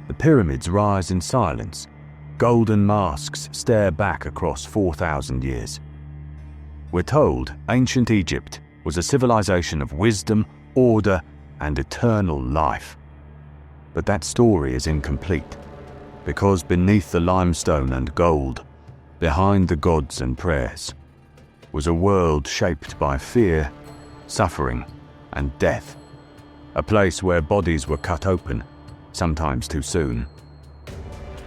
The pyramids rise in silence. Golden masks stare back across 4,000 years. We're told ancient Egypt was a civilization of wisdom, order, and eternal life. But that story is incomplete, because beneath the limestone and gold, behind the gods and prayers, was a world shaped by fear, suffering, and death. A place where bodies were cut open, sometimes too soon.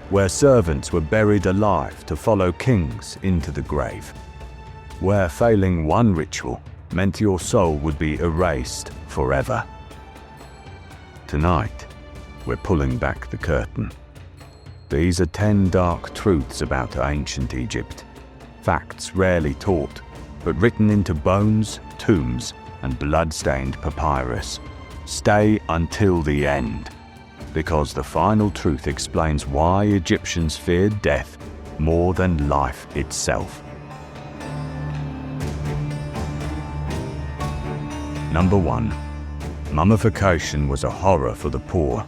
Where servants were buried alive to follow kings into the grave. Where failing one ritual meant your soul would be erased forever. Tonight, we're pulling back the curtain. These are 10 dark truths about ancient Egypt. Facts rarely taught, but written into bones, tombs, and blood-stained papyrus. Stay until the end, because the final truth explains why Egyptians feared death more than life itself. Number 1. Mummification was a horror for the poor.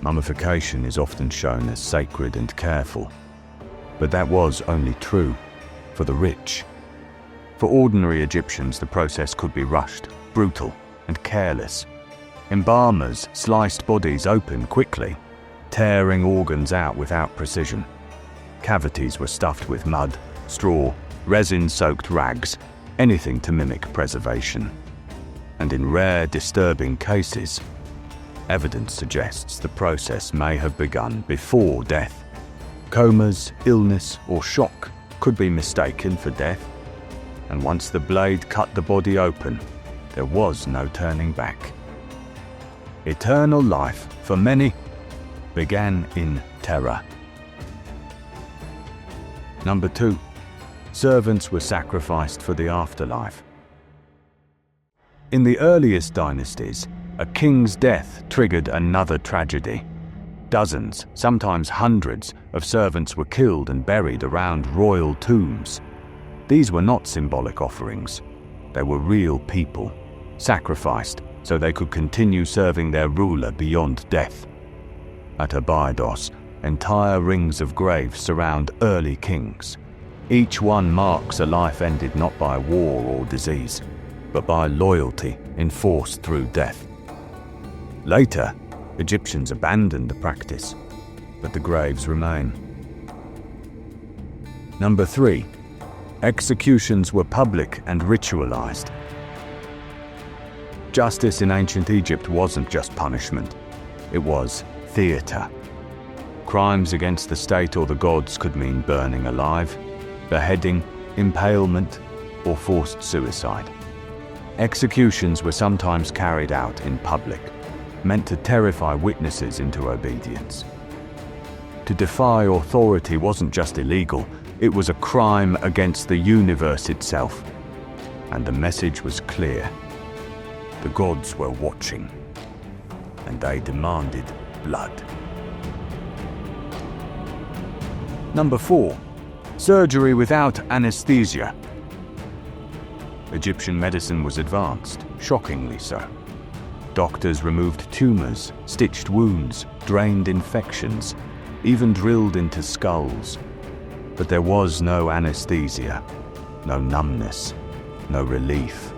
Mummification is often shown as sacred and careful, but that was only true for the rich. For ordinary Egyptians, the process could be rushed, brutal, and careless. Embalmers sliced bodies open quickly, tearing organs out without precision. Cavities were stuffed with mud, straw, resin-soaked rags, anything to mimic preservation. And in rare, disturbing cases, evidence suggests the process may have begun before death. Comas, illness, or shock could be mistaken for death, and once the blade cut the body open, there was no turning back. Eternal life, for many, began in terror. Number 2. Servants were sacrificed for the afterlife. In the earliest dynasties, a king's death triggered another tragedy. Dozens, sometimes hundreds, of servants were killed and buried around royal tombs. These were not symbolic offerings. They were real people, sacrificed so they could continue serving their ruler beyond death. At Abydos, entire rings of graves surround early kings. Each one marks a life ended not by war or disease, but by loyalty enforced through death. Later, Egyptians abandoned the practice, but the graves remain. Number 3. Executions were public and ritualized. Justice in ancient Egypt wasn't just punishment, it was theater. Crimes against the state or the gods could mean burning alive, beheading, impalement, or forced suicide. Executions were sometimes carried out in public, meant to terrify witnesses into obedience. To defy authority wasn't just illegal, it was a crime against the universe itself. And the message was clear. The gods were watching, and they demanded blood. Number 4. Surgery without anesthesia. Egyptian medicine was advanced, shockingly so. Doctors removed tumors, stitched wounds, drained infections, even drilled into skulls. But there was no anesthesia, no numbness, no relief.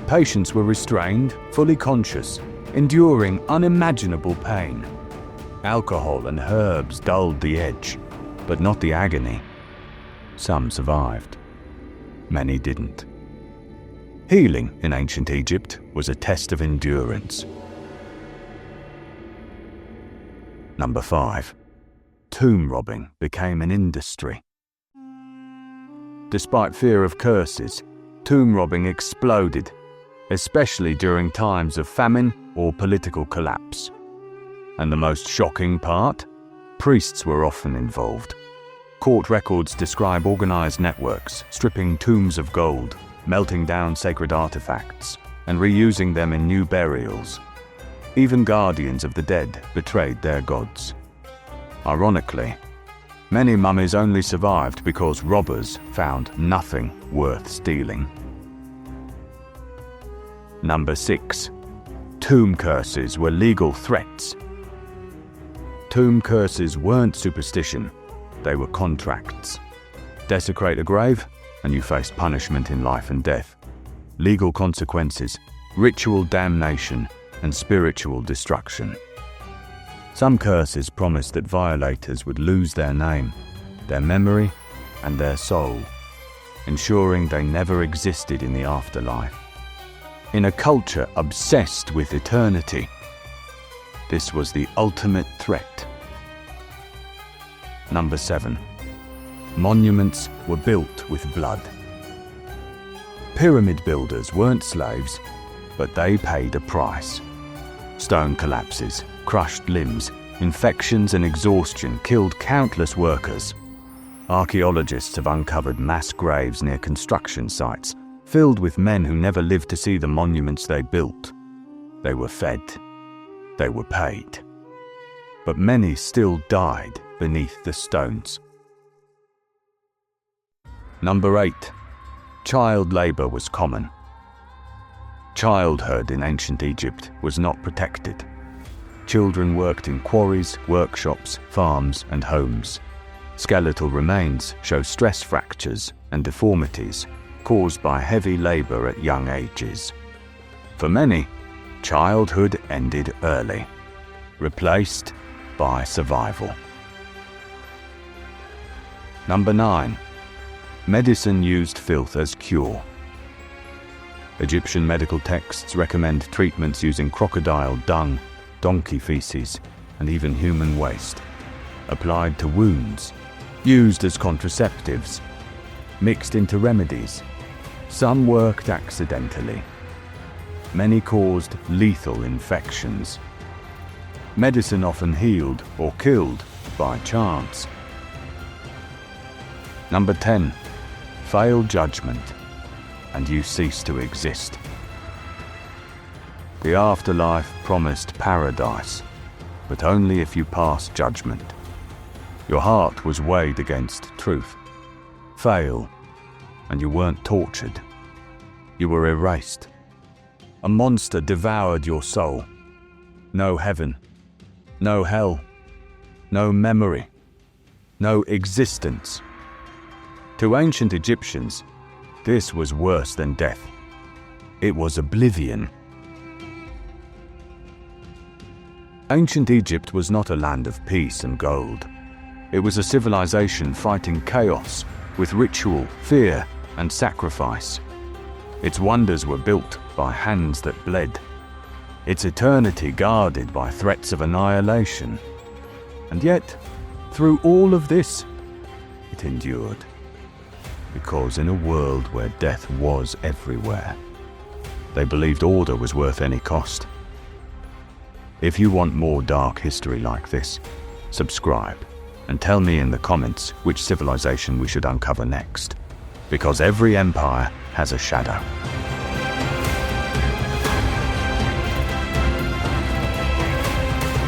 Patients were restrained, fully conscious, enduring unimaginable pain. Alcohol and herbs dulled the edge, but not the agony. Some survived. Many didn't. Healing in ancient Egypt was a test of endurance. Number 5. Tomb robbing became an industry. Despite fear of curses, tomb robbing exploded, especially during times of famine or political collapse. And the most shocking part? Priests were often involved. Court records describe organized networks, stripping tombs of gold, melting down sacred artifacts, and reusing them in new burials. Even guardians of the dead betrayed their gods. Ironically, many mummies only survived because robbers found nothing worth stealing. Number 6. Tomb curses were legal threats. Tomb curses weren't superstition, they were contracts. Desecrate a grave, and you faced punishment in life and death. Legal consequences, ritual damnation, and spiritual destruction. Some curses promised that violators would lose their name, their memory, and their soul, ensuring they never existed in the afterlife. In a culture obsessed with eternity, this was the ultimate threat. Number 7. Monuments were built with blood. Pyramid builders weren't slaves, but they paid a price. Stone collapses, crushed limbs, infections and exhaustion killed countless workers. Archaeologists have uncovered mass graves near construction sites, filled with men who never lived to see the monuments they built. They were fed. They were paid. But many still died beneath the stones. Number 8. Child labor was common. Childhood in ancient Egypt was not protected. Children worked in quarries, workshops, farms, and homes. Skeletal remains show stress fractures and deformities caused by heavy labor at young ages. For many, childhood ended early, replaced by survival. Number 9. Medicine used filth as cure. Egyptian medical texts recommend treatments using crocodile dung, donkey feces, and even human waste, applied to wounds, used as contraceptives, mixed into remedies. Some worked accidentally. Many caused lethal infections. Medicine often healed or killed by chance. Number 10. Fail judgment, and you cease to exist. The afterlife promised paradise, but only if you passed judgment. Your heart was weighed against truth. Fail, and you weren't tortured. You were erased. A monster devoured your soul. No heaven, no hell, no memory, no existence. To ancient Egyptians, this was worse than death. It was oblivion. Ancient Egypt was not a land of peace and gold. It was a civilization fighting chaos with ritual, fear, and sacrifice. Its wonders were built by hands that bled. Its eternity guarded by threats of annihilation. And yet, through all of this, it endured. Because in a world where death was everywhere, they believed order was worth any cost. If you want more dark history like this, subscribe and tell me in the comments which civilization we should uncover next. Because every empire has a shadow.